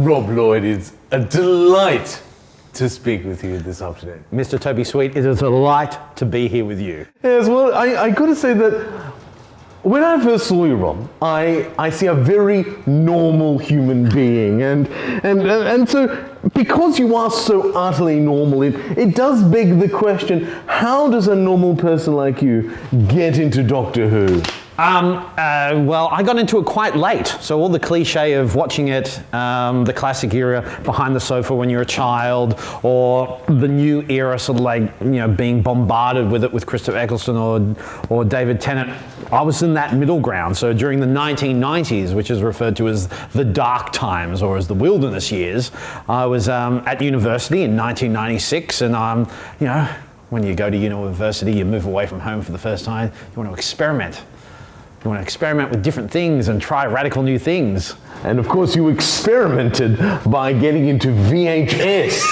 Rob Lloyd, it's a delight to speak with you this afternoon. Mr. Toby Sweet, it is a delight to be here with you. Yes, well, I got to say that when I first saw you, Rob, I see a very normal human being, and so because you are so utterly normal, it does beg the question: how does a normal person like you get into Doctor Who? Well, I got into it quite late, so all the cliche of watching it, the classic era behind the sofa when you're a child, or the new era sort of like, being bombarded with it with Christopher Eccleston or David Tennant. I was in that middle ground, so during the 1990s, which is referred to as the dark times or as the wilderness years, I was at university in 1996, and when you go to university, you move away from home for the first time, you want to experiment. You want to experiment with different things and try radical new things. And of course you experimented by getting into VHS.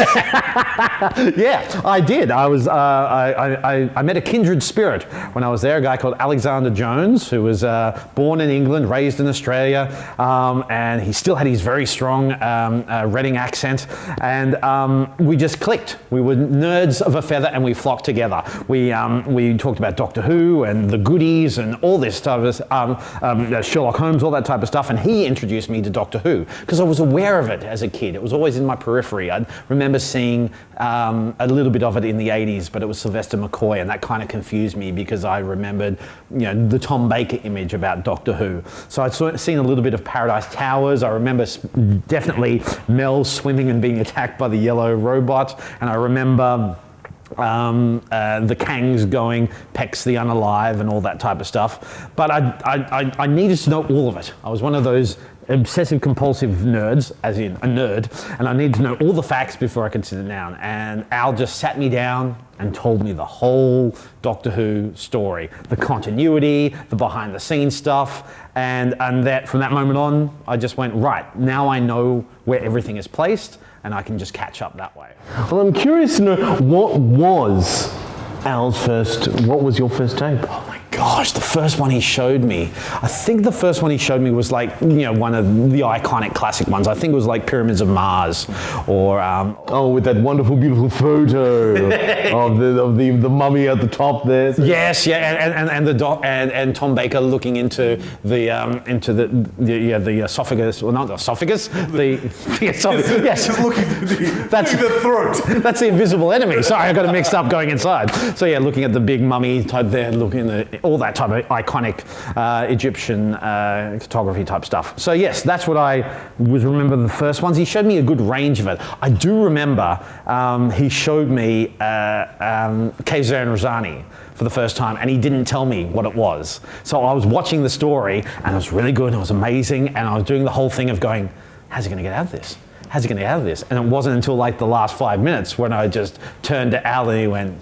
Yeah, I did. I met a kindred spirit when I was there, a guy called Alexander Jones, who was born in England, raised in Australia, and he still had his very strong Reading accent, and we just clicked. We were nerds of a feather and we flocked together. We talked about Doctor Who and the goodies and all this type of Sherlock Holmes, all that type of stuff, and he introduced me to Doctor Who because I was aware of it as a kid. It was always in my periphery. I remember seeing a little bit of it in the 80s, but it was Sylvester McCoy, and that kind of confused me because I remembered the Tom Baker image about Doctor Who. So I'd seen a little bit of Paradise Towers. I remember definitely Mel swimming and being attacked by the yellow robot, and I remember the Kangs going, Pex the Unalive and all that type of stuff. But I needed to know all of it. I was one of those obsessive compulsive nerds, as in a nerd, and I needed to know all the facts before I could sit down. And Al just sat me down and told me the whole Doctor Who story, the continuity, the behind the scenes stuff, and that from that moment on, I just went, right, now I know where everything is placed, and I can just catch up that way. Well, I'm curious to know, what was your first tape? Oh my gosh, the first one he showed me, I think the first one he showed me was like, one of the iconic classic ones. I think it was like Pyramids of Mars, or with that wonderful, beautiful photo of the mummy at the top there. So. Yes, yeah, and Tom Baker looking into the esophagus, well, not the esophagus, the esophagus. Yes, just looking through the throat. That's the invisible enemy. Sorry, I got it mixed up going inside. So yeah, looking at the big mummy type there, looking at all that type of iconic Egyptian photography type stuff. So yes, that's what I remember the first ones. He showed me a good range of it. I do remember he showed me Kayser Razani for the first time, and he didn't tell me what it was. So I was watching the story, and it was really good, and it was amazing, and I was doing the whole thing of going, how's he going to get out of this? How's he going to get out of this? And it wasn't until like the last 5 minutes when I just turned to Al and he went,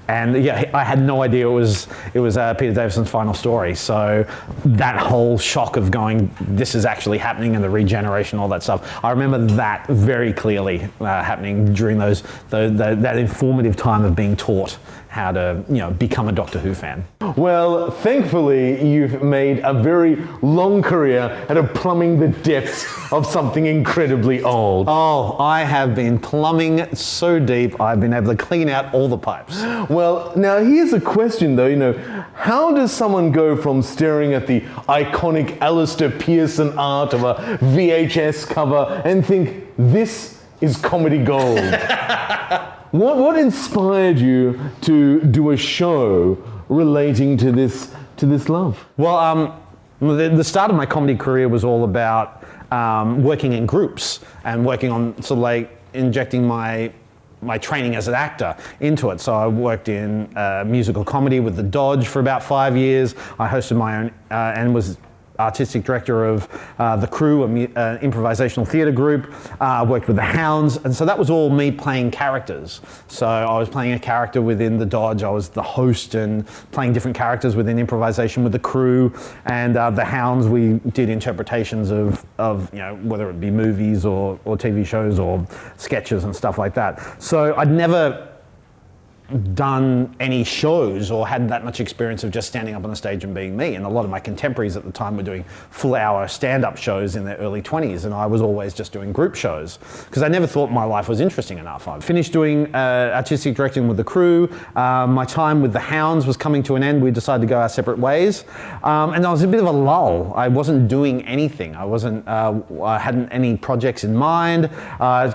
and yeah, I had no idea it was Peter Davison's final story. So that whole shock of going, this is actually happening, and the regeneration, all that stuff. I remember that very clearly happening during that informative time of being taught how to become a Doctor Who fan. Well, thankfully, you've made a very long career out of plumbing the depths of something incredibly old. Oh, I have been plumbing so deep, I've been able to clean out all the pipes. Well, now here's a question though, how does someone go from staring at the iconic Alistair Pearson art of a VHS cover and think, this is comedy gold? What inspired you to do a show relating to this love? Well, the start of my comedy career was all about working in groups and working on sort of like injecting my training as an actor into it. So I worked in musical comedy with The Dodge for about 5 years. I hosted my own and was artistic director of The Crew, an improvisational theatre group, worked with the Hounds, and so that was all me playing characters. So I was playing a character within The Dodge, I was the host and playing different characters within improvisation with The Crew, and the Hounds, we did interpretations of whether it be movies or TV shows or sketches and stuff like that. So I'd never done any shows or had that much experience of just standing up on the stage and being me. And a lot of my contemporaries at the time were doing full-hour stand-up shows in their early 20s, and I was always just doing group shows because I never thought my life was interesting enough. I finished doing artistic directing with the crew. My time with the Hounds was coming to an end. We decided to go our separate ways, and I was a bit of a lull. I wasn't doing anything. I hadn't any projects in mind.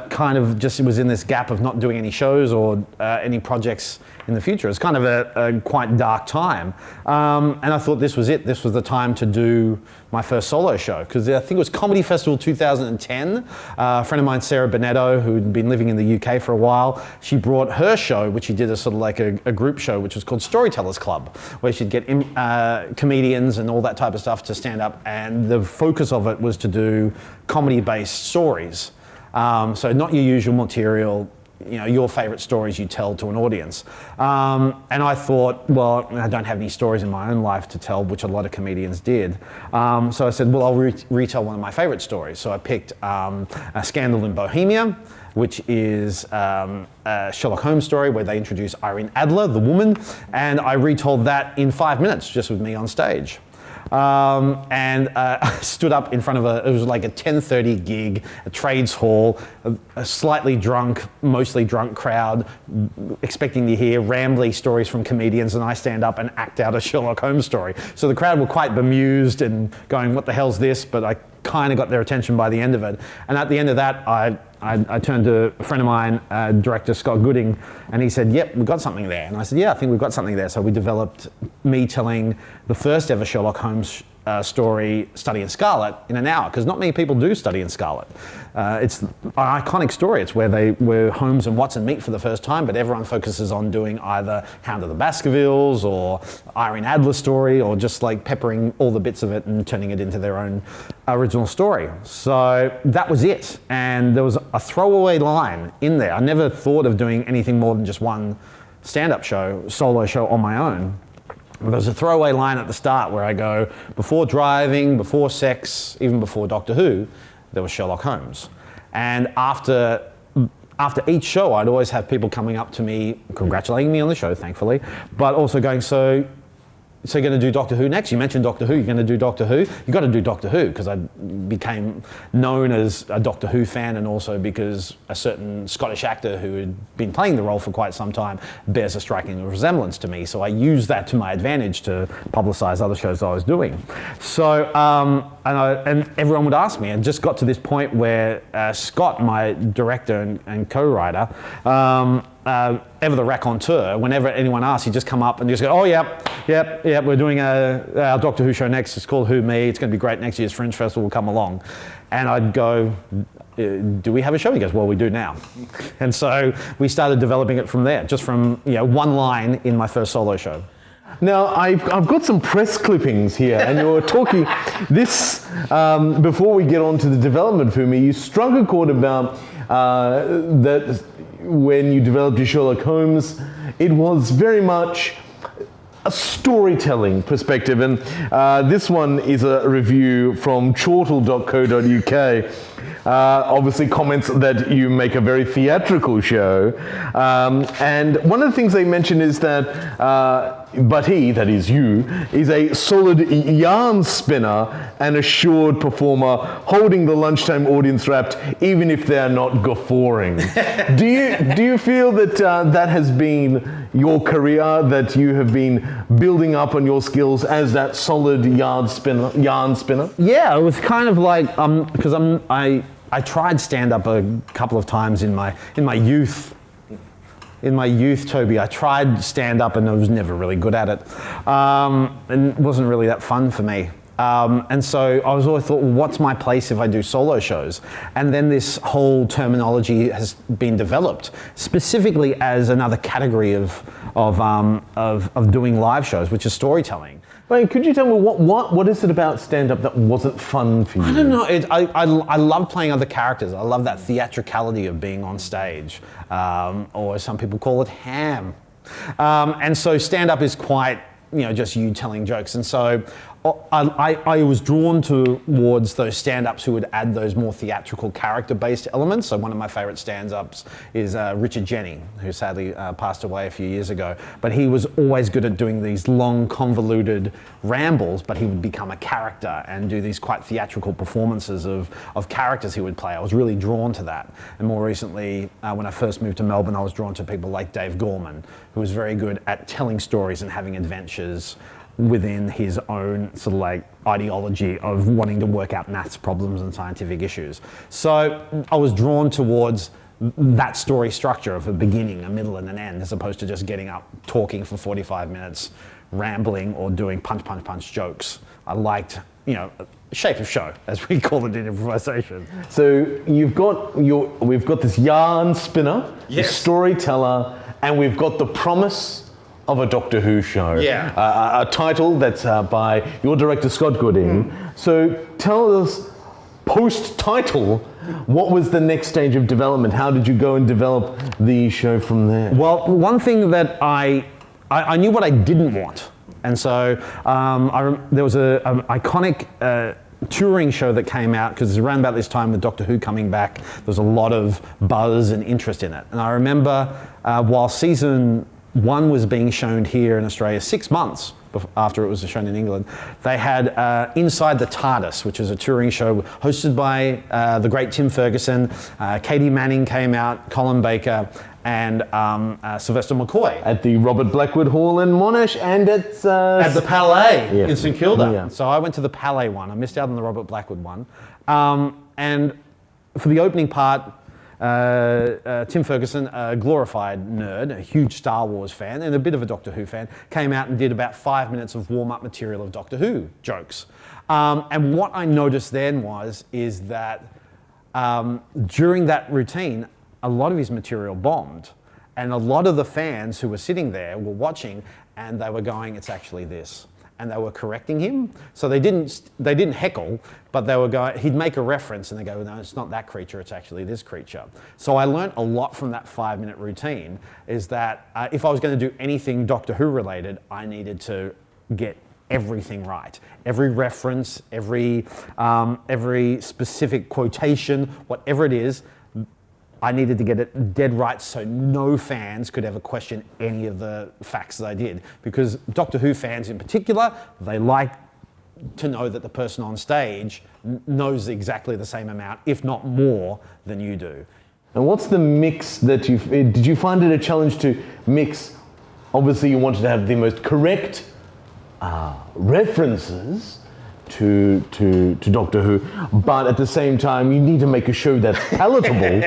Kind of just was in this gap of not doing any shows or any projects in the future. It's kind of a quite dark time. And I thought this was it. This was the time to do my first solo show, because I think it was Comedy Festival 2010. A friend of mine, Sarah Bonetto, who'd been living in the UK for a while, she brought her show, which she did as sort of like a group show, which was called Storytellers Club, where she'd get comedians and all that type of stuff to stand up. And the focus of it was to do comedy-based stories. So not your usual material, your favorite stories you tell to an audience. And I thought, well, I don't have any stories in my own life to tell, which a lot of comedians did. So I said, well, I'll retell one of my favorite stories. So I picked A Scandal in Bohemia, which is a Sherlock Holmes story where they introduce Irene Adler, the woman, and I retold that in 5 minutes, just with me on stage. And stood up in front of it was like a 10:30 gig, a trades hall, a slightly drunk, mostly drunk crowd, expecting to hear rambly stories from comedians, and I stand up and act out a Sherlock Holmes story. So the crowd were quite bemused and going, what the hell's this? But I kind of got their attention by the end of it. And at the end of that, I turned to a friend of mine, director Scott Gooding, and he said, yep, we've got something there. And I said, yeah, I think we've got something there. So we developed me telling the first ever Sherlock Holmes story, Study in Scarlet, in an hour, because not many people do Study in Scarlet. It's an iconic story. It's where Holmes and Watson meet for the first time, but everyone focuses on doing either Hound of the Baskervilles or Irene Adler story, or just like peppering all the bits of it and turning it into their own original story. So that was it. And there was a throwaway line in there. I never thought of doing anything more than just one stand-up show, solo show on my own. But there's a throwaway line at the start where I go, before driving, before sex, even before Doctor Who, there was Sherlock Holmes. And after each show, I'd always have people coming up to me, congratulating me on the show, thankfully, but also going, so you're going to do Doctor Who next? You mentioned Doctor Who, you're going to do Doctor Who? You've got to do Doctor Who, because I became known as a Doctor Who fan, and also because a certain Scottish actor who had been playing the role for quite some time bears a striking resemblance to me. So I used that to my advantage to publicise other shows I was doing. So, and everyone would ask me, and just got to this point where Scott, my director and co-writer, ever the raconteur, whenever anyone asks, he'd just come up and just go, oh, yep, we're doing our Doctor Who show next. It's called Who Me. It's going to be great. Next year's Fringe Festival will come along. And I'd go, do we have a show? He goes, well, we do now. And so we started developing it from there, just from one line in my first solo show. Now, I've got some press clippings here, and you're talking this, before we get on to the development for me, you struck a chord about that when you developed your Sherlock Holmes, it was very much a storytelling perspective. And this one is a review from chortle.co.uk. Obviously comments that you make a very theatrical show. And one of the things they mention is that but he, that is you, is a solid yarn spinner and assured performer, holding the lunchtime audience wrapped, even if they're not guffawing. Do you feel that that has been your career, that you have been building up on your skills as that solid yarn spinner? Yeah, it was kind of like because I tried stand-up a couple of times in my youth. In my youth, Toby, I tried stand-up and I was never really good at it. And it wasn't really that fun for me. And so I was always thought, well, what's my place if I do solo shows? And then this whole terminology has been developed specifically as another category of doing live shows, which is storytelling. Wait, could you tell me what is it about stand-up that wasn't fun for you? I don't know. I love playing other characters. I love that theatricality of being on stage, or as some people call it, ham. And so stand-up is quite, just you telling jokes. And so I was drawn towards those stand-ups who would add those more theatrical character-based elements. So one of my favorite stand-ups is Richard Jennings, who sadly passed away a few years ago. But he was always good at doing these long, convoluted rambles, but he would become a character and do these quite theatrical performances of characters he would play. I was really drawn to that. And more recently, when I first moved to Melbourne, I was drawn to people like Dave Gorman, who was very good at telling stories and having adventures within his own sort of like ideology of wanting to work out maths problems and scientific issues. So I was drawn towards that story structure of a beginning, a middle, and an end, as opposed to just getting up, talking for 45 minutes, rambling, or doing punch jokes. I liked, shape of show, as we call it in improvisation. So we've got this yarn spinner, the storyteller, and we've got the promise of a Doctor Who show. Yeah. A title that's by your director, Scott Gooding. So tell us, post-title, what was the next stage of development? How did you go and develop the show from there? Well, one thing that I knew what I didn't want. And so there was an iconic touring show that came out, because around about this time with Doctor Who coming back, there was a lot of buzz and interest in it. And I remember while season 1 was being shown here in Australia 6 months after it was shown in England, they had Inside the TARDIS, which is a touring show hosted by the great Tim Ferguson. Katie Manning came out, Colin Baker, and Sylvester McCoy. At the Robert Blackwood Hall in Monash, and at the Palais in St Kilda. Yeah. So I went to the Palais one. I missed out on the Robert Blackwood one. And for the opening part, Tim Ferguson, a glorified nerd, a huge Star Wars fan and a bit of a Doctor Who fan, came out and did about 5 minutes of warm-up material of Doctor Who jokes. And what I noticed then is that during that routine, a lot of his material bombed. And a lot of the fans who were sitting there were watching, and they were going, "It's actually this." And they were correcting him. So they didn't heckle, but they were going, he'd make a reference and they go, "No, it's not that creature, it's actually this creature." So I learnt a lot from that 5-minute routine, is that if I was going to do anything Doctor Who related, I needed to get everything right. Every reference, every specific quotation, whatever it is, I needed to get it dead right so no fans could ever question any of the facts that I did. Because Doctor Who fans in particular, they like to know that the person on stage knows exactly the same amount, if not more, than you do. And what's the mix that did you find it a challenge to mix? Obviously you wanted to have the most correct references to Doctor Who, but at the same time you need to make a show that's palatable.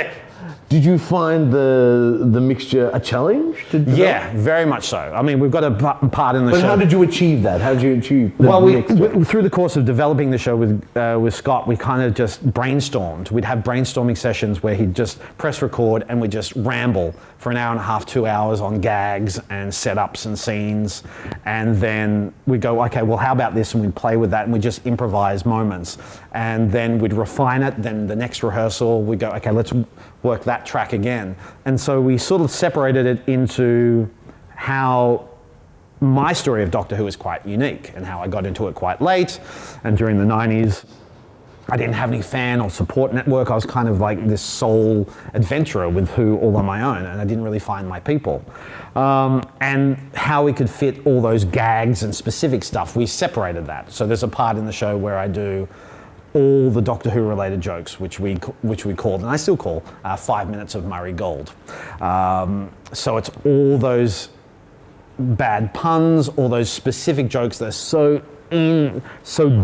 Did you find the mixture a challenge to develop? Yeah, very much so. I mean, we've got a part in the show. But how did you achieve that? How did you achieve the Well, through the course of developing the show with Scott, we kind of just brainstormed. We'd have brainstorming sessions where he'd just press record and we'd just ramble for an hour and a half, 2 hours on gags and setups and scenes. And then we'd go, okay, well, how about this? And we'd play with that and we'd just improvise moments. And then we'd refine it. Then the next rehearsal, we'd go, okay, let's work that track again. And so we sort of separated it into how my story of Doctor Who is quite unique and how I got into it quite late. And during the 90s, I didn't have any fan or support network. I was kind of like this sole adventurer with Who all on my own, and I didn't really find my people. And how we could fit all those gags and specific stuff, we separated that. So there's a part in the show where I do all the Doctor Who related jokes, which we called, and I still call, 5 minutes of Murray Gold. So it's all those bad puns, all those specific jokes that are so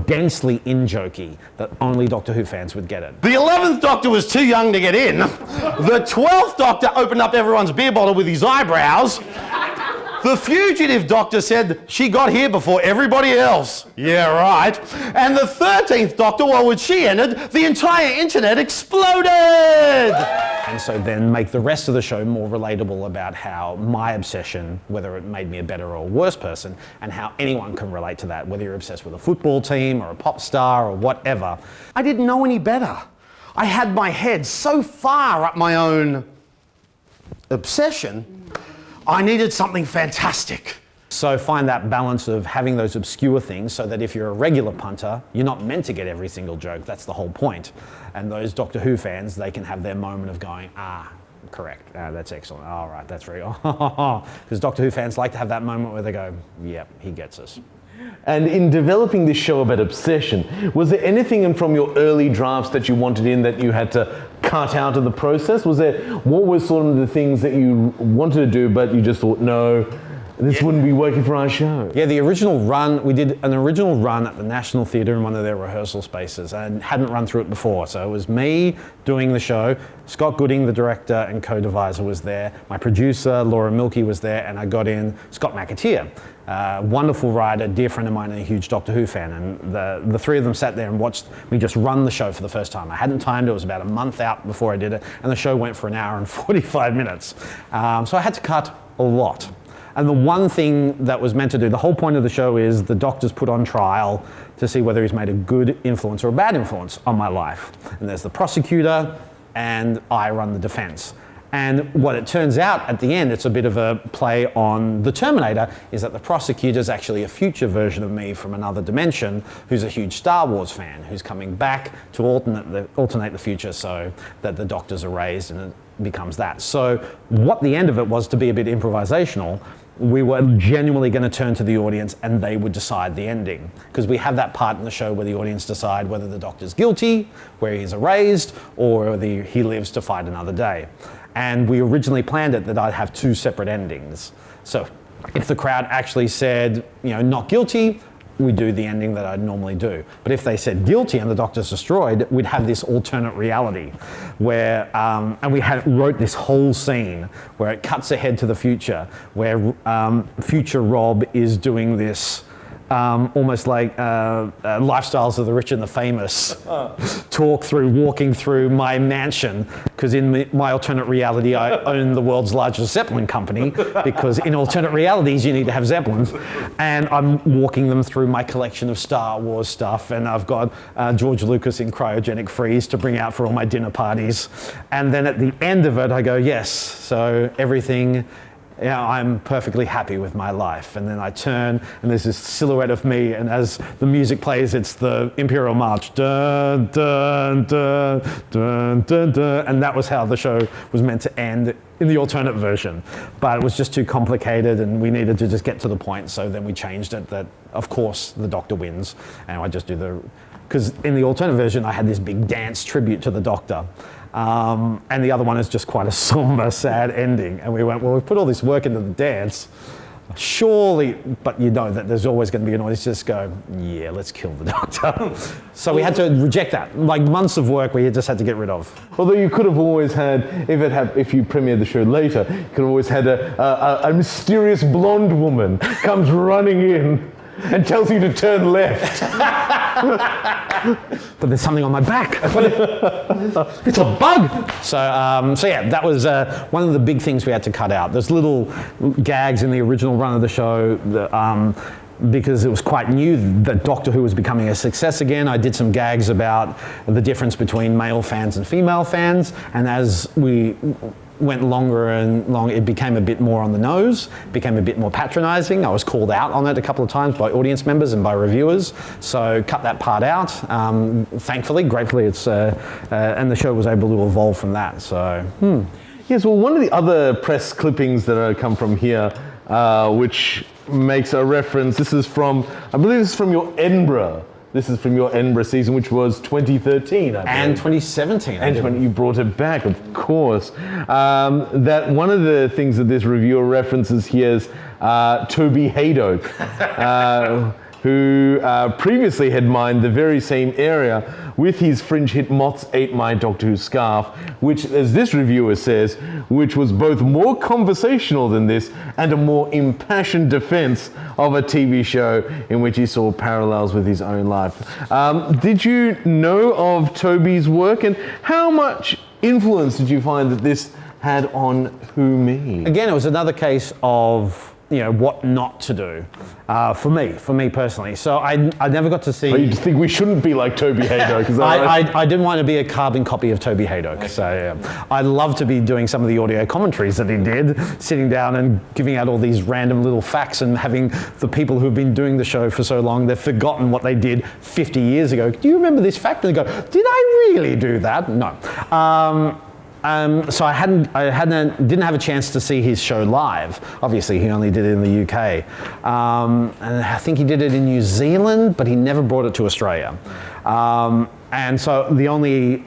densely in-jokey that only Doctor Who fans would get it. The 11th Doctor was too young to get in. The 12th Doctor opened up everyone's beer bottle with his eyebrows. The fugitive Doctor said she got here before everybody else. Yeah, right. And the 13th Doctor, well, when she entered, the entire internet exploded. And so then make the rest of the show more relatable about how my obsession, whether it made me a better or worse person, and how anyone can relate to that, whether you're obsessed with a football team or a pop star or whatever. I didn't know any better. I had my head so far up my own obsession, I needed something fantastic. So find that balance of having those obscure things so that if you're a regular punter, you're not meant to get every single joke. That's the whole point. And those Doctor Who fans, they can have their moment of going, correct, that's excellent. All right, that's very, because Doctor Who fans like to have that moment where they go, yep, he gets us. And in developing this show about obsession, was there anything from your early drafts that you wanted in that you had to cut out of the process? What were sort of the things that you wanted to do, but you just thought, no, this wouldn't be working for our show? Yeah, the original run, we did an original run at the National Theatre in one of their rehearsal spaces and hadn't run through it before. So it was me doing the show, Scott Gooding, the director and co-deviser, was there, my producer, Laura Milkey, was there, and I got in Scott McAteer, wonderful writer, dear friend of mine and a huge Doctor Who fan. And the three of them sat there and watched me just run the show for the first time. I hadn't timed it, was about a month out before I did it, and the show went for an hour and 45 minutes. So I had to cut a lot. And the one thing that was meant to do, the whole point of the show is the Doctor's put on trial to see whether he's made a good influence or a bad influence on my life. And there's the prosecutor, and I run the defense. And what it turns out at the end, it's a bit of a play on the Terminator, is that the prosecutor is actually a future version of me from another dimension who's a huge Star Wars fan, who's coming back to alternate the future so that the Doctor's erased and it becomes that. So what the end of it was, to be a bit improvisational, we were genuinely going to turn to the audience and they would decide the ending. Because we have that part in the show where the audience decide whether the Doctor's guilty, where he's erased, or whether he lives to fight another day. And we originally planned it that I'd have two separate endings. So if the crowd actually said, not guilty, we do the ending that I'd normally do. But if they said guilty and the Doctor's destroyed, we'd have this alternate reality where, and we wrote this whole scene where it cuts ahead to the future, where future Rob is doing this almost like Lifestyles of the Rich and the Famous walking through my mansion, because in my alternate reality I own the world's largest Zeppelin company, because in alternate realities you need to have Zeppelins, and I'm walking them through my collection of Star Wars stuff, and I've got George Lucas in cryogenic freeze to bring out for all my dinner parties, and then at the end of it I go, yes, so everything, I'm perfectly happy with my life. And then I turn and there's this silhouette of me, and as the music plays, it's the Imperial March. Dun, dun, dun, dun, dun, dun. And that was how the show was meant to end in the alternate version. But it was just too complicated and we needed to just get to the point. So then we changed it that, of course, the Doctor wins. And I just do because in the alternate version, I had this big dance tribute to the Doctor. And the other one is just quite a somber, sad ending. And we went, well, we've put all this work into the dance, surely, but that there's always going to be an audience just go, yeah, let's kill the Doctor. So we had to reject that, like months of work we just had to get rid of. Although you could have always had, if you premiered the show later, you could have always had a mysterious blonde woman comes running in and tells you to turn left. But there's something on my back. It's a bug. So yeah, that was one of the big things we had to cut out. There's little gags in the original run of the show that, because it was quite new that Doctor Who was becoming a success again. I did some gags about the difference between male fans and female fans, and as we went longer and longer, it became a bit more on the nose, became a bit more patronizing. I was called out on it a couple of times by audience members and by reviewers, so cut that part out. Thankfully, gratefully, it's and the show was able to evolve from that. So, Yes, well, one of the other press clippings that come from here, which makes a reference, this is from, I believe this is from your Edinburgh. This is from your Edinburgh season, which was 2013, I believe. And 2017. And you brought it back, of course. That one of the things that this reviewer references here is Toby Haydock, who previously had mined the very same area with his fringe hit Moths Ate My Doctor Who scarf, which, as this reviewer says, which was both more conversational than this and a more impassioned defense of a TV show in which he saw parallels with his own life. Did you know of Toby's work, and how much influence did you find that this had on Who Me? Again, it was another case of what not to do for me personally. So I never got to see. Oh, you just think we shouldn't be like Toby Haydock? Is that right? I didn't want to be a carbon copy of Toby Haydock. Okay. So yeah. I'd love to be doing some of the audio commentaries that he did, sitting down and giving out all these random little facts and having the people who've been doing the show for so long, they've forgotten what they did 50 years ago. Do you remember this fact? And they go, did I really do that? No. So I didn't have a chance to see his show live. Obviously, he only did it in the UK. And I think he did it in New Zealand, but he never brought it to Australia. And so the only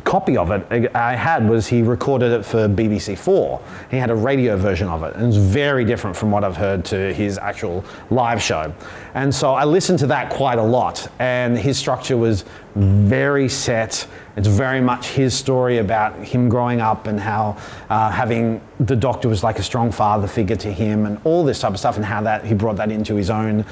copy of it I had was he recorded it for BBC 4. He had a radio version of it, and it was very different from what I've heard to his actual live show. And so I listened to that quite a lot, and his structure was very set. It's very much his story about him growing up and how having the doctor was like a strong father figure to him and all this type of stuff, and how that he brought that into his own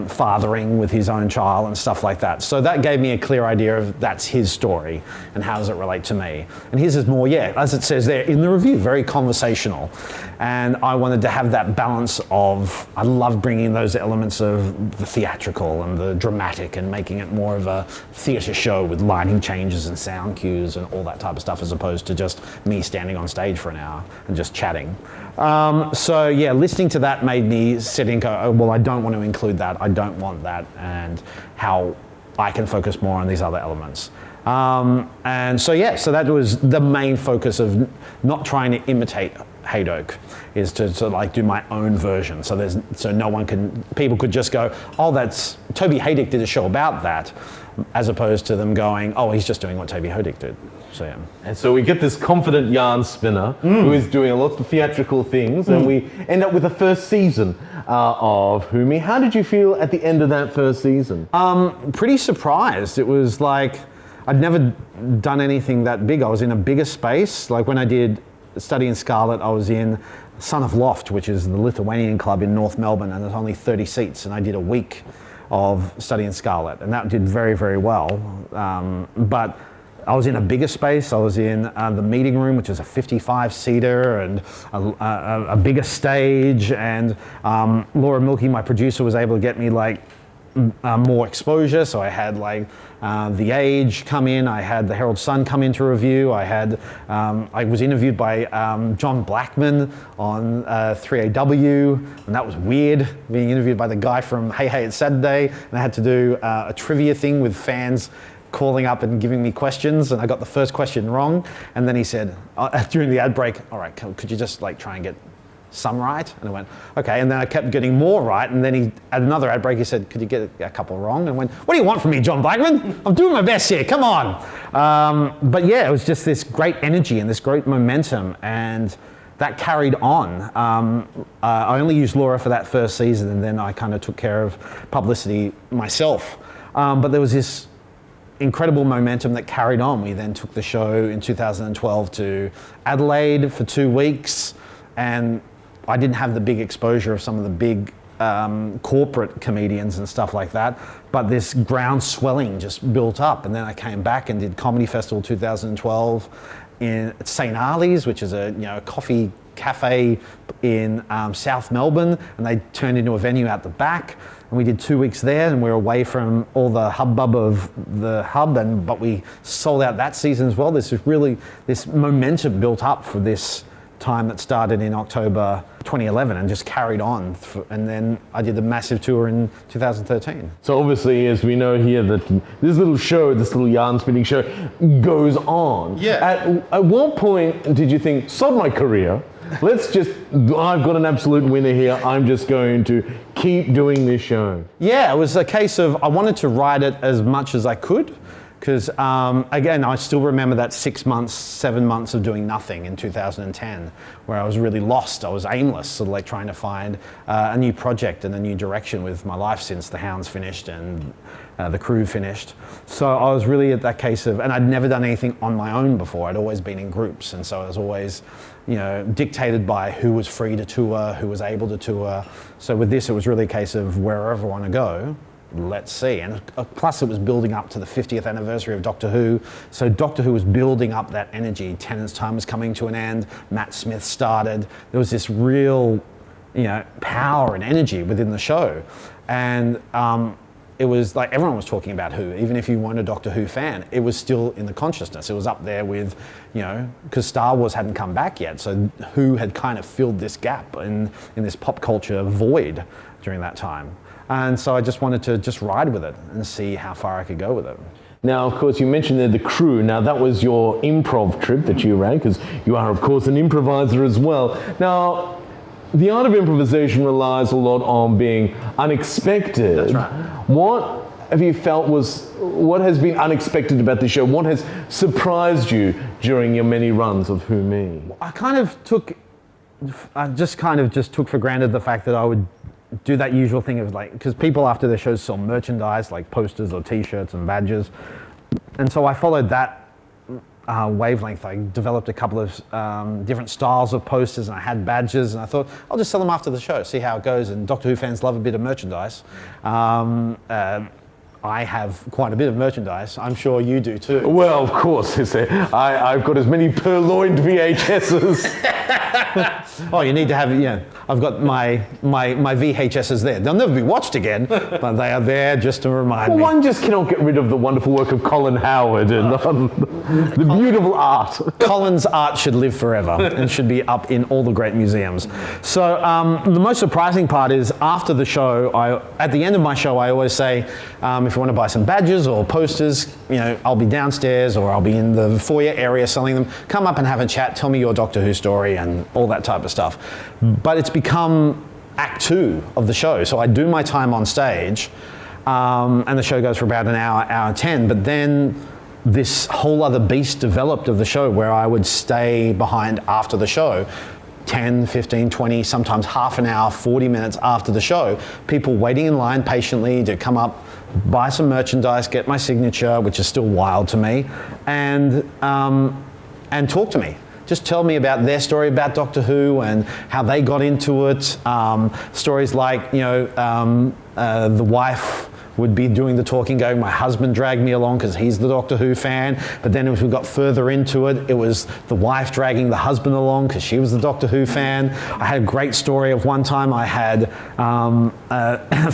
fathering with his own child and stuff like that. So that gave me a clear idea of that's his story and how does it relate to me. And his is more, as it says there in the review, very conversational. And I wanted to have that balance of, I love bringing those elements of the theatrical and the dramatic and making it more of a theatre show with lighting changes and sound cues and all that type of stuff, as opposed to just me standing on stage for an hour and just chatting. Listening to that made me sit and go, oh, well, I don't want to include that. I don't want that, and how I can focus more on these other elements. So that was the main focus of not trying to imitate Haydock, is to like do my own version. So people could just go, oh, that's Toby Haydock did a show about that, as opposed to them going, oh, he's just doing what Toby Haydock did. So yeah. And so we get this confident yarn spinner who is doing a lot of theatrical things, and we end up with the first season of Whodami. How did you feel at the end of that first season? Pretty surprised. It was like, I'd never done anything that big. I was in a bigger space. Like when I did Study in Scarlet, I was in Son of Loft, which is the Lithuanian club in North Melbourne, and there's only 30 seats, and I did a week of Study in Scarlet, and that did very, very well. But I was in a bigger space. I was in the meeting room, which is a 55-seater, and a bigger stage, and Laura Milkey, my producer, was able to get me like more exposure. So I had like The Age come in, I had the Herald Sun come in to review, I was interviewed by John Blackman on 3AW, and that was weird, being interviewed by the guy from Hey Hey It's Saturday, and I had to do a trivia thing with fans calling up and giving me questions, and I got the first question wrong, and then he said during the ad break, all right, could you just like try and get some right? And I went, okay. And then I kept getting more right. And then at another ad break, he said, could you get a couple wrong? And I went, what do you want from me, John Blackman? I'm doing my best here, come on. But yeah, it was just this great energy and this great momentum, and that carried on. I only used Laura for that first season, and then I kind of took care of publicity myself. But there was this incredible momentum that carried on. We then took the show in 2012 to Adelaide for 2 weeks, and I didn't have the big exposure of some of the big corporate comedians and stuff like that, but this ground swelling just built up. And then I came back and did Comedy Festival 2012 at St. Ali's, which is a coffee cafe in South Melbourne, and they turned into a venue out the back. And we did 2 weeks there, and we were away from all the hubbub of the hub, but we sold out that season as well. This momentum built up for this time that started in October 2011 and just carried on. And then I did the massive tour in 2013. So obviously, as we know here, that this little yarn spinning show goes on. Yeah. At what point did you think, sod my career, I've got an absolute winner here, I'm just going to keep doing this show? Yeah, it was a case of I wanted to ride it as much as I could. Because again, I still remember that 6 months, 7 months of doing nothing in 2010, where I was really lost. I was aimless, sort of like trying to find a new project and a new direction with my life since The Hounds finished and The Crew finished. So I was really at that case of, and I'd never done anything on my own before. I'd always been in groups, and so I was always, dictated by who was free to tour, who was able to tour. So with this, it was really a case of wherever I want to go, let's see. And plus it was building up to the 50th anniversary of Doctor Who. So Doctor Who was building up that energy. Tennant's time was coming to an end. Matt Smith started. There was this real power and energy within the show. And it was like everyone was talking about Who. Even if you weren't a Doctor Who fan, it was still in the consciousness. It was up there with, because Star Wars hadn't come back yet, so Who had kind of filled this gap in this pop culture void during that time. And so I just wanted to just ride with it and see how far I could go with it. Now, of course, you mentioned there the crew. Now, that was your improv trip that you ran, because you are, of course, an improviser as well. Now, the art of improvisation relies a lot on being unexpected. That's right. What have you felt what has been unexpected about the show? What has surprised you during your many runs of Who Me? I just took for granted the fact that I would do that usual thing of because people after their shows sell merchandise like posters or t-shirts and badges. And so I followed that wavelength. I developed a couple of different styles of posters, and I had badges, and I thought I'll just sell them after the show, see how it goes. And Doctor Who fans love a bit of merchandise. I have quite a bit of merchandise. I'm sure you do too. Well, of course. I've got as many purloined VHSs. Oh, you need to have, I've got my VHSs there. They'll never be watched again, but they are there just to remind me. One just cannot get rid of the wonderful work of Colin Howard and the beautiful art. Colin's art should live forever and should be up in all the great museums. So the most surprising part is after the show, at the end of my show, I always say, if you want to buy some badges or posters, I'll be downstairs or I'll be in the foyer area selling them. Come up and have a chat, tell me your Doctor Who story and all that type of stuff. But it's become Act 2 of the show. So I do my time on stage, and the show goes for about an hour 10, but then this whole other beast developed of the show where I would stay behind after the show, 10, 15, 20, sometimes half an hour, 40 minutes after the show, people waiting in line patiently to come up, buy some merchandise, get my signature, which is still wild to me, and talk to me. Just tell me about their story about Doctor Who and how they got into it. Stories like, the wife would be doing the talking, going, my husband dragged me along because he's the Doctor Who fan. But then as we got further into it, it was the wife dragging the husband along because she was the Doctor Who fan. I had a great story of one time I had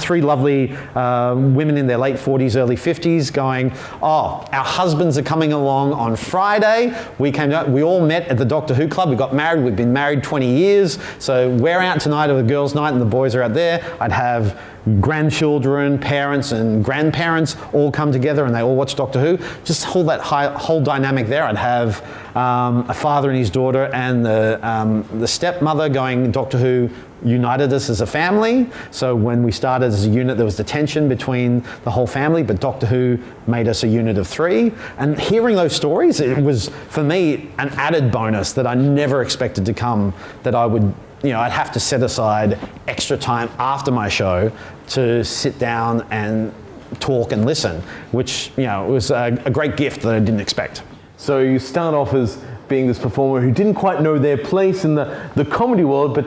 three lovely women in their late 40s, early 50s going, our husbands are coming along on Friday. We all met at the Doctor Who Club. We got married. We've been married 20 years. So we're out tonight at the girls' night and the boys are out there. I'd have grandchildren, parents and grandparents all come together and they all watch Doctor Who. Just that whole dynamic there. I'd have a father and his daughter and the stepmother going, Doctor Who united us as a family. So when we started as a unit, there was the tension between the whole family, but Doctor Who made us a unit of 3. And hearing those stories, it was, for me, an added bonus that I never expected to come, that I would, I'd have to set aside extra time after my show to sit down and talk and listen, which, was a great gift that I didn't expect. So you start off as being this performer who didn't quite know their place in the comedy world, but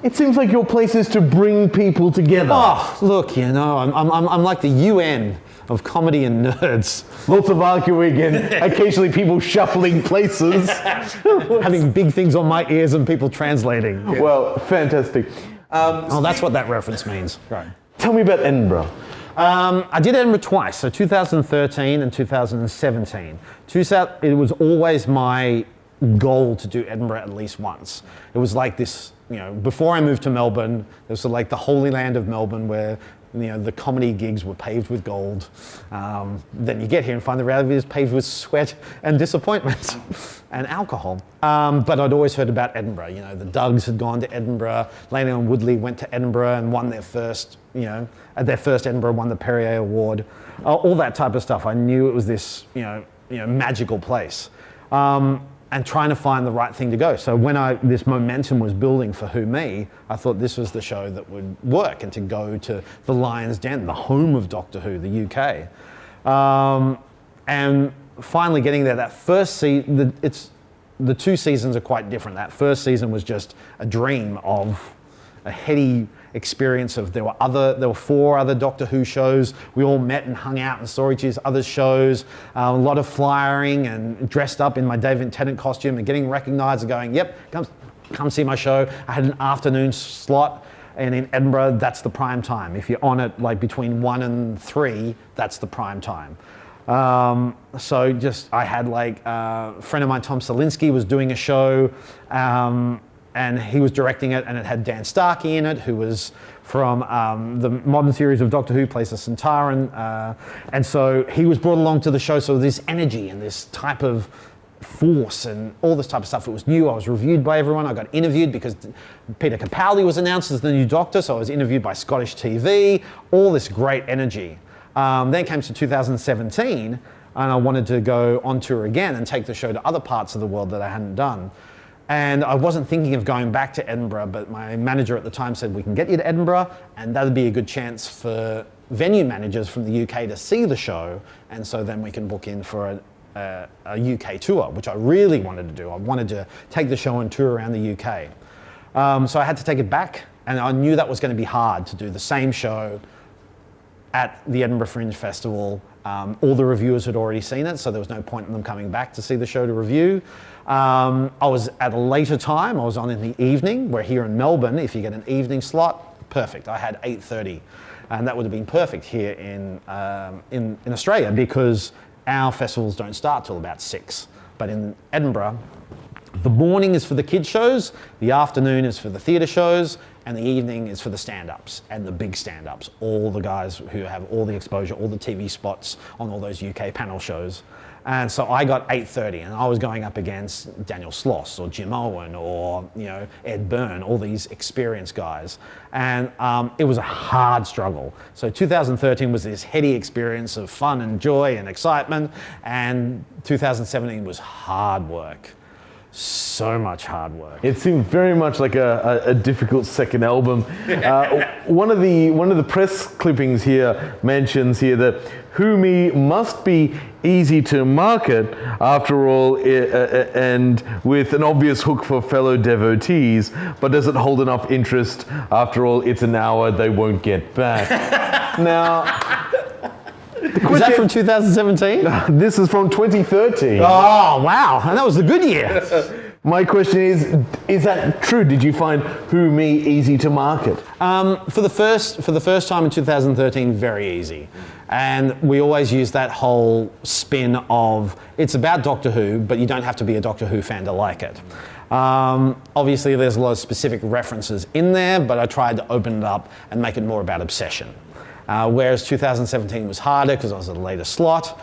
it seems like your place is to bring people together. Oh, look, I'm like the UN of comedy and nerds. Lots of arguing and occasionally people shuffling places. Having big things on my ears and people translating. Yeah. Well, fantastic. That's what that reference means. Right. Tell me about Edinburgh. I did Edinburgh twice, so 2013 and 2017. It was always my goal to do Edinburgh at least once. It was like this, before I moved to Melbourne, it was like the holy land of Melbourne where the comedy gigs were paved with gold. Then you get here and find the reality is paved with sweat and disappointment and alcohol. But I'd always heard about Edinburgh. The Dougs had gone to Edinburgh. Laney and Woodley went to Edinburgh and won their first, at their first Edinburgh, won the Perrier Award. All that type of stuff. I knew it was this, magical place. And trying to find the right thing to go. So when this momentum was building for Who Me, I thought this was the show that would work, and to go to the Lion's Den, the home of Doctor Who, the UK. And finally getting there, that first season, the 2 seasons are quite different. That first season was just a dream of a heady experience of there were 4 other Doctor Who shows. We all met and hung out and saw each other's shows. A lot of flyering and dressed up in my David Tennant costume and getting recognised and going, yep, comes come see my show. I had an afternoon slot, and in Edinburgh, that's the prime time. If you're on it like between 1 and 3, that's the prime time. So I had like a friend of mine, Tom Salinsky, was doing a show, and he was directing it, and it had Dan Starkey in it, who was from the modern series of Doctor Who, plays the Centauran, and so he was brought along to the show. So this energy and this type of force and all this type of stuff. It was new. I was reviewed by everyone. I got interviewed because Peter Capaldi was announced as the new Doctor, so I was interviewed by Scottish TV. All this great energy. Then came to 2017, and I wanted to go on tour again and take the show to other parts of the world that I hadn't done. And I wasn't thinking of going back to Edinburgh, but my manager at the time said, we can get you to Edinburgh, and that'd be a good chance for venue managers from the UK to see the show, and so then we can book in for a UK tour, which I really wanted to do. I wanted to take the show and tour around the UK. So I had to take it back, and I knew that was going to be hard to do the same show at the Edinburgh Fringe Festival. All the reviewers had already seen it, so there was no point in them coming back to see the show to review. I was at a later time. I was on in the evening, where here in Melbourne, if you get an evening slot, perfect. I had 8:30, and that would have been perfect here in Australia, because our festivals don't start till about 6. But in Edinburgh, the morning is for the kids shows, the afternoon is for the theatre shows, and the evening is for the stand-ups and the big stand-ups, all the guys who have all the exposure, all the TV spots on all those UK panel shows. And so I got 8:30, and I was going up against Daniel Sloss or Jim Owen or Ed Byrne, all these experienced guys. And it was a hard struggle. So 2013 was this heady experience of fun and joy and excitement, and 2017 was hard work. So much hard work. It seemed very much like a difficult second album. One of the press clippings here mentions here that Who Me must be easy to market, after all, and with an obvious hook for fellow devotees, but does it hold enough interest? After all, it's an hour they won't get back. Now, is that from 2017? this is from 2013. Oh, wow. And that was the good year. My question is that true? Did you find Who Me easy to market? For the first time in 2013, very easy. And we always use that whole spin of, it's about Doctor Who, but you don't have to be a Doctor Who fan to like it. Obviously, there's a lot of specific references in there, but I tried to open it up and make it more about obsession. Whereas 2017 was harder because I was at a later slot.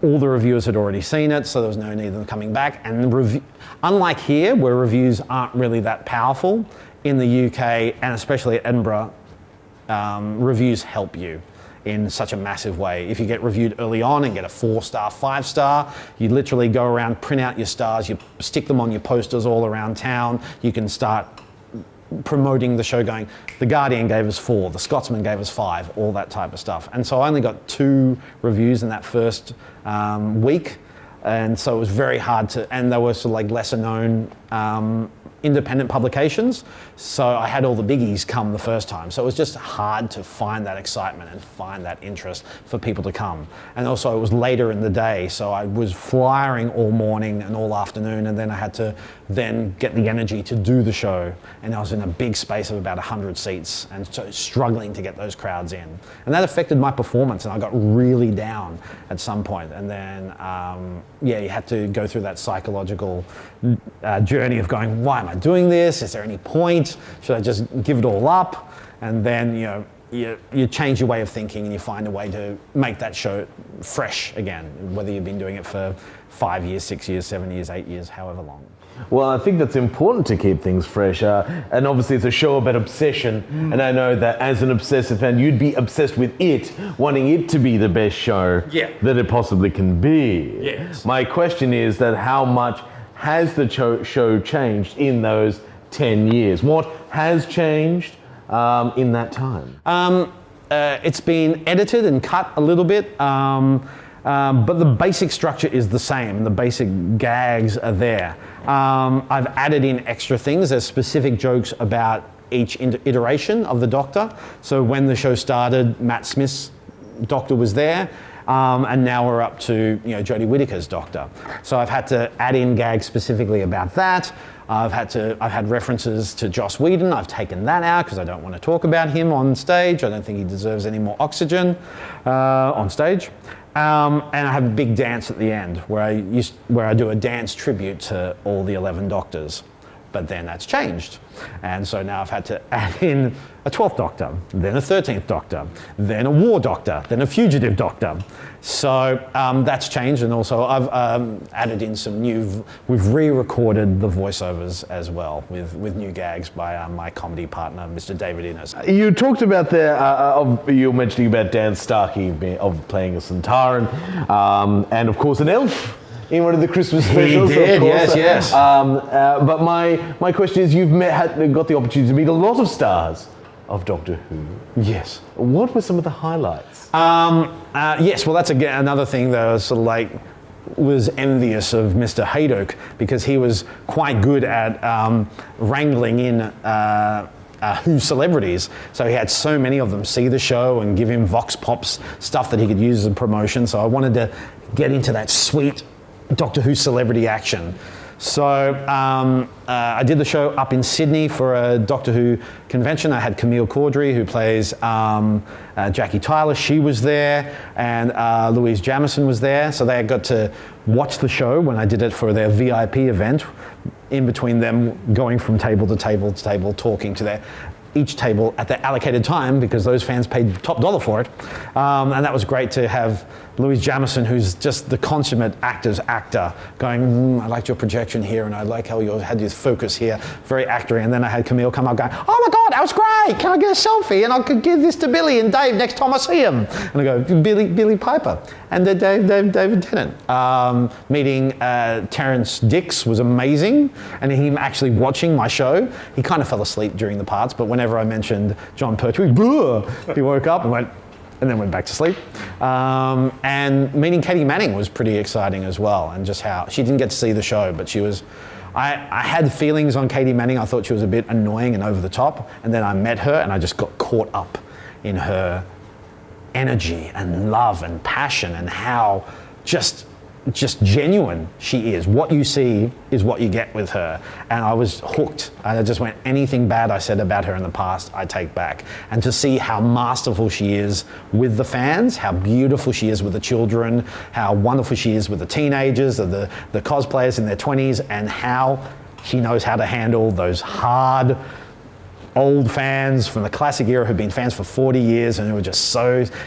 All the reviewers had already seen it, so there was no need of them coming back. And unlike here, where reviews aren't really that powerful, in the UK, and especially at Edinburgh, reviews help you in such a massive way. If you get reviewed early on and get a 4-star, 5-star, you literally go around, print out your stars, you stick them on your posters all around town. You can start promoting the show, going, The Guardian gave us 4, The Scotsman gave us 5, all that type of stuff. And so I only got 2 reviews in that first week, and so it was very hard to, and they were sort of like lesser known independent publications, so I had all the biggies come the first time. So it was just hard to find that excitement and find that interest for people to come. And also it was later in the day, so I was flyering all morning and all afternoon, and then I had to then get the energy to do the show. And I was in a big space of about 100 seats and so struggling to get those crowds in. And that affected my performance, and I got really down at some point. And then, you had to go through that psychological journey of going, why am I doing this? Is there any point? Should I just give it all up? And then, you change your way of thinking and you find a way to make that show fresh again, whether you've been doing it for 5 years, 6 years, 7 years, 8 years, however long. Well, I think that's important to keep things fresh. And obviously it's a show about obsession. And I know that as an obsessive fan, you'd be obsessed with it, wanting it to be the best show that it possibly can be. Yes. My question is that how much has the show changed in those 10 years? What has changed in that time? It's been edited and cut a little bit. But the basic structure is the same. The basic gags are there. I've added in extra things. There's specific jokes about each iteration of the Doctor. So when the show started, Matt Smith's Doctor was there. And now we're up to Jodie Whittaker's Doctor. So I've had to add in gags specifically about that. I've had references to Joss Whedon. I've taken that out because I don't want to talk about him on stage. I don't think he deserves any more oxygen on stage. And I have a big dance at the end where I do a dance tribute to all the 11 Doctors. But then that's changed. And so now I've had to add in a 12th Doctor, then a 13th Doctor, then a War Doctor, then a Fugitive Doctor. So that's changed, and also I've added in some we've re-recorded the voiceovers as well with new gags by my comedy partner, Mr. David Innes. You talked about you were mentioning about Dan Starkey of playing a Centauran, and of course an elf in one of the Christmas specials. He did, of course. yes. But my question is, you've got the opportunity to meet a lot of stars of Doctor Who. Yes. What were some of the highlights? Yes, well, that's again another thing that I was sort of was envious of Mr. Haydock, because he was quite good at wrangling in Who celebrities. So he had so many of them see the show and give him Vox Pops stuff that he could use as a promotion. So I wanted to get into that sweet Doctor Who celebrity action. So I did the show up in Sydney for a Doctor Who convention. I had Camille Caudry, who plays Jackie Tyler. She was there, and Louise Jamieson was there. So they got to watch the show when I did it for their VIP event, in between them going from table to table to table, talking to each table at the allocated time, because those fans paid top dollar for it. And that was great to have Louise Jamieson, who's just the consummate actor's actor, going, I liked your projection here, and I like how you had this focus here, very actory. And then I had Camille come up going, oh my God, that was great, can I get a selfie? And I could give this to Billy and Dave next time I see him. And I go, Billy Piper. And then David Tennant. Meeting Terrence Dix was amazing, and him actually watching my show. He kind of fell asleep during the parts, but whenever I mentioned John Pertwee, he woke up and then went back to sleep. And meeting Katie Manning was pretty exciting as well, and just how she didn't get to see the show, but she was. I had feelings on Katie Manning. I thought she was a bit annoying and over the top, and then I met her and I just got caught up in her energy and love and passion, and how just genuine she is. What you see is what you get with her. And I was hooked. I just went, anything bad I said about her in the past, I take back. And to see how masterful she is with the fans, how beautiful she is with the children, how wonderful she is with the teenagers, the cosplayers in their 20s, and how she knows how to handle those hard, old fans from the classic era who've been fans for 40 years and who are just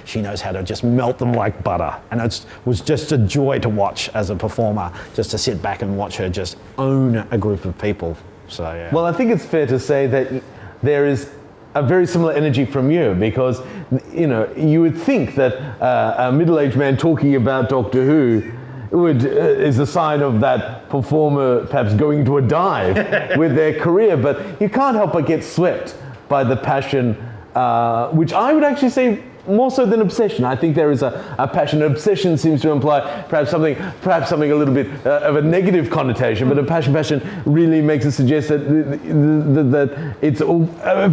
she knows how to just melt them like butter. And it was just a joy to watch as a performer, just to sit back and watch her just own a group of people. So, yeah. Well, I think it's fair to say that there is a very similar energy from you, because, you would think that a middle-aged man talking about Doctor Who is a sign of that performer perhaps going to a dive with their career, but you can't help but get swept by the passion, which I would actually say more so than obsession. I think there is a passion. Obsession seems to imply perhaps something a little bit of a negative connotation, but a passion really makes it suggest that it's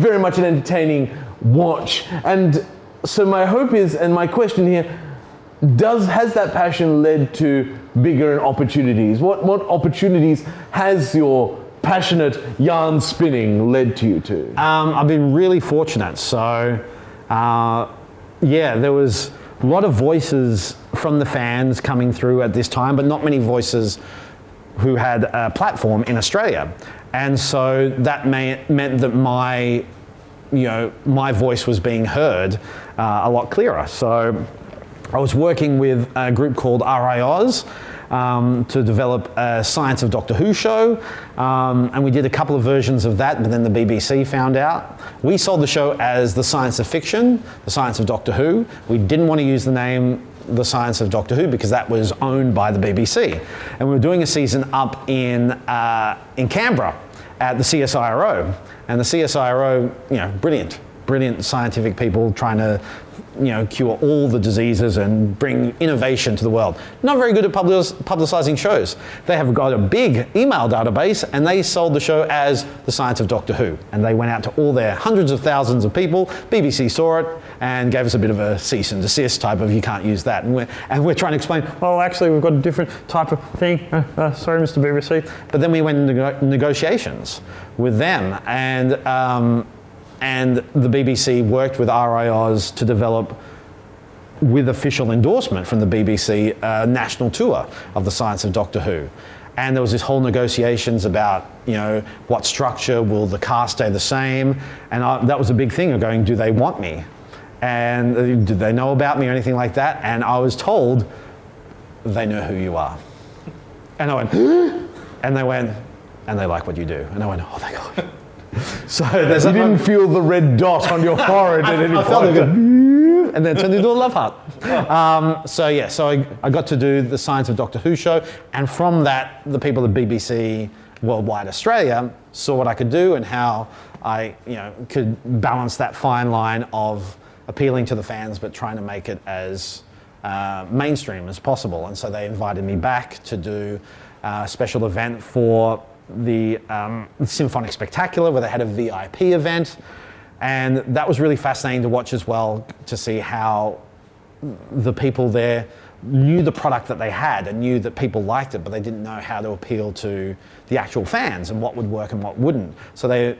very much an entertaining watch. And so my hope is, and my question here, has that passion led to bigger opportunities? What opportunities has your passionate yarn spinning led to you to? I've been really fortunate. So, there was a lot of voices from the fans coming through at this time, but not many voices who had a platform in Australia. And so that meant that my voice was being heard a lot clearer. So I was working with a group called RI Oz to develop a Science of Doctor Who show, and we did a couple of versions of that, but then the BBC found out. We sold the show as The Science of Fiction, The Science of Doctor Who. We didn't want to use the name The Science of Doctor Who because that was owned by the BBC. And we were doing a season up in Canberra at the CSIRO. And the CSIRO, brilliant scientific people trying to cure all the diseases and bring innovation to the world. Not very good at publicising shows. They have got a big email database, and they sold the show as The Science of Doctor Who. And they went out to all their hundreds of thousands of people. BBC saw it and gave us a bit of a cease and desist type of, you can't use that. And we're trying to explain, oh, actually, we've got a different type of thing. Sorry, Mr. BBC. But then we went into negotiations with them, and the BBC worked with RI Oz to develop, with official endorsement from the BBC, a national tour of The Science of Doctor Who. And there was this whole negotiations about, what structure, will the cast stay the same? And that was a big thing of going, do they want me? And did they know about me or anything like that? And I was told, they know who you are. And I went, and they went, and they like what you do. And I went, oh, thank God. So you didn't feel the red dot on your forehead at any point. I felt it, and then it turned into a love heart. So I got to do the Science of Doctor Who show, and from that, the people at BBC Worldwide Australia saw what I could do and how I, could balance that fine line of appealing to the fans but trying to make it as mainstream as possible. And so they invited me back to do a special event for the Symphonic Spectacular, where they had a VIP event, and that was really fascinating to watch as well, to see how the people there knew the product that they had and knew that people liked it, but they didn't know how to appeal to the actual fans and what would work and what wouldn't. So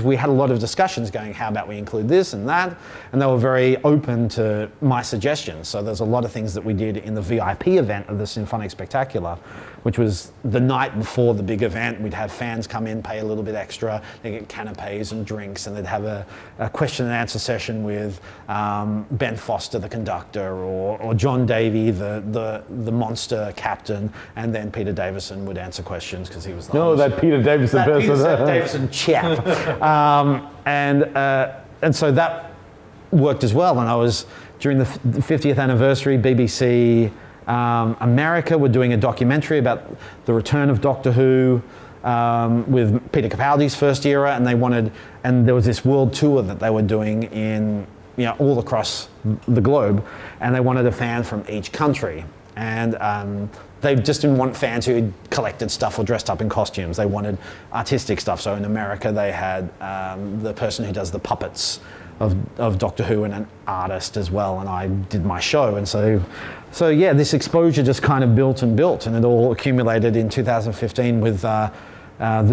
we had a lot of discussions going, how about we include this and that? And they were very open to my suggestions. So there's a lot of things that we did in the VIP event of the Symphonic Spectacular, which was the night before the big event. We'd have fans come in, pay a little bit extra, they get canapes and drinks, and they'd have a question and answer session with Ben Foster, the conductor, or John Davey, the monster captain, and then Peter Davison would answer questions because he was the host. That Peter Davison person. Peter Davison chap. And so that worked as well. And I was, during the 50th anniversary, BBC America were doing a documentary about the return of Doctor Who with Peter Capaldi's first era, and there was this world tour that they were doing in, all across the globe, and they wanted a fan from each country. And they just didn't want fans who had collected stuff or dressed up in costumes. They wanted artistic stuff. So in America, they had the person who does the puppets of Doctor Who and an artist as well. And I did my show. And so yeah, this exposure just kind of built, and it all accumulated in 2015 with the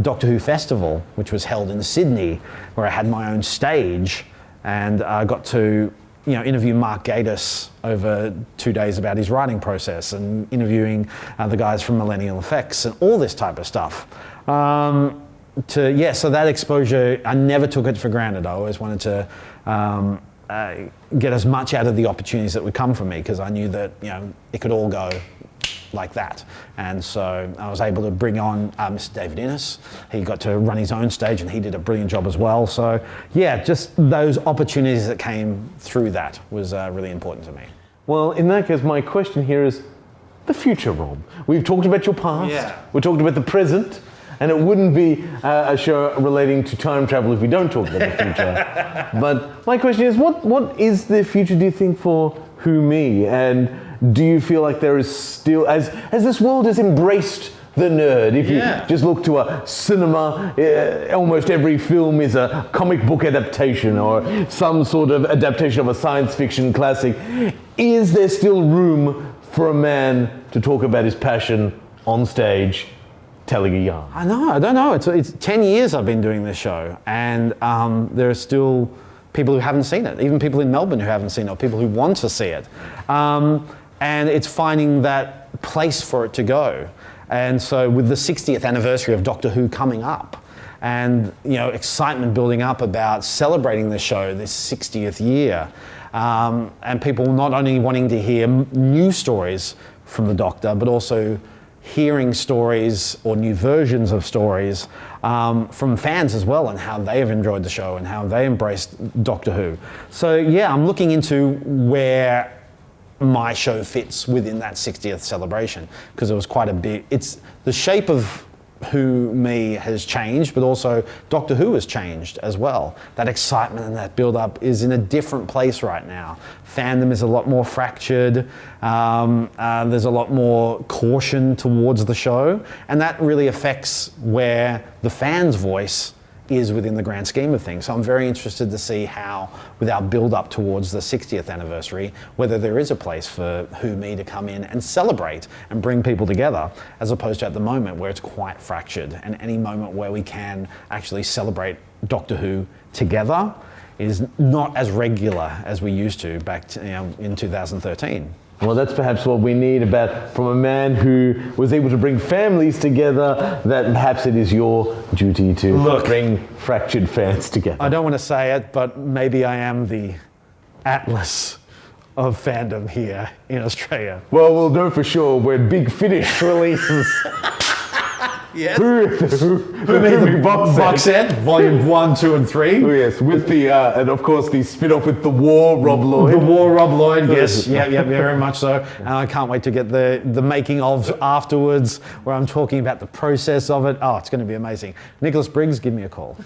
Doctor Who Festival, which was held in Sydney, where I had my own stage, and I got to interview Mark Gatiss over 2 days about his writing process, and interviewing the guys from Millennial Effects and all this type of stuff. So that exposure, I never took it for granted. I always wanted to get as much out of the opportunities that would come from me, because I knew that it could all go like that. And so I was able to bring on Mr. David Innes. He got to run his own stage, and he did a brilliant job as well. So yeah, just those opportunities that came through that was really important to me. Well, in that case, my question here is the future, Rob. We've talked about your past, we talked about the present, and it wouldn't be a show relating to time travel if we don't talk about the future. But my question is, what is the future, do you think, for Who Me? And do you feel like there is still, as this world has embraced the nerd, if you just look to a cinema, almost every film is a comic book adaptation or some sort of adaptation of a science fiction classic, is there still room for a man to talk about his passion on stage, telling a yarn? I don't know. It's 10 years I've been doing this show, and there are still people who haven't seen it, even people in Melbourne who haven't seen it, or people who want to see it. And it's finding that place for it to go. And so with the 60th anniversary of Doctor Who coming up, and excitement building up about celebrating the show this 60th year, and people not only wanting to hear new stories from the Doctor, but also hearing stories or new versions of stories from fans as well, and how they have enjoyed the show and how they embraced Doctor Who. So yeah, I'm looking into where my show fits within that 60th celebration, because it was quite a big, it's the shape of Who Me has changed, but also Doctor Who has changed as well. That excitement and that build-up is in a different place right now. Fandom is a lot more fractured. There's a lot more caution towards the show, and that really affects where the fan's voice is within the grand scheme of things. So I'm very interested to see how, with our build-up towards the 60th anniversary, whether there is a place for Who Me to come in and celebrate and bring people together, as opposed to at the moment where it's quite fractured. And any moment where we can actually celebrate Doctor Who together is not as regular as we used to back to, in 2013. Well, that's perhaps what we need from a man who was able to bring families together, that perhaps it is your duty to bring fractured fans together. I don't want to say it, but maybe I am the atlas of fandom here in Australia. Well, we'll know for sure when Big Finish releases. Yes. Who made the box set, volume 1, 2, and 3. Oh yes, with the and of course the spin-off with The War, Rob Lloyd. The War, Rob Lloyd. Yes, yeah, very much so. And I can't wait to get the making ofs afterwards, where I'm talking about the process of it. Oh, it's going to be amazing. Nicholas Briggs, give me a call.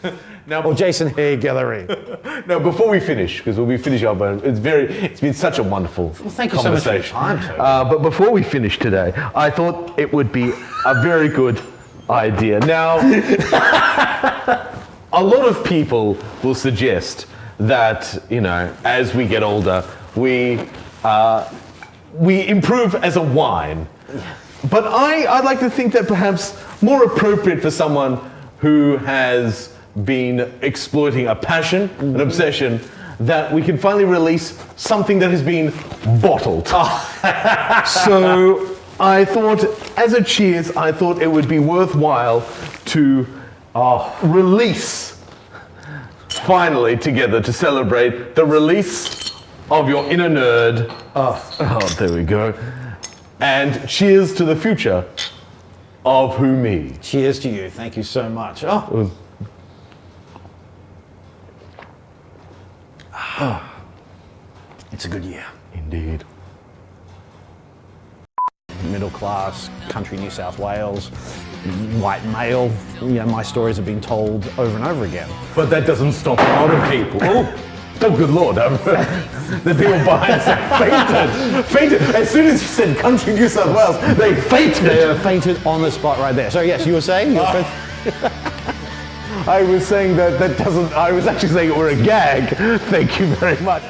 Or Jason Hay Gallery. Now, before we finish, because we'll be finishing up, it's been such a wonderful thank you conversation. So much for your time, Toby. But before we finish today, I thought it would be a very good idea. Now, a lot of people will suggest that, as we get older, we improve as a wine. But I'd like to think that perhaps more appropriate for someone who has been exploiting a passion, an obsession, that we can finally release something that has been bottled. So I thought, as a cheers, I thought it would be worthwhile to release, finally together, to celebrate the release of your inner nerd. Oh, there we go. And cheers to the future of Who Me. Cheers to you. Thank you so much. It's a good year. Indeed. Middle class, country New South Wales, white male. My stories have been told over and over again. But that doesn't stop a lot of people. Oh, good Lord. The people behind us fainted. As soon as you said country New South Wales, they fainted. They fainted on the spot right there. So yes, you were saying? I was saying that doesn't, I was actually saying it were a gag. Thank you very much.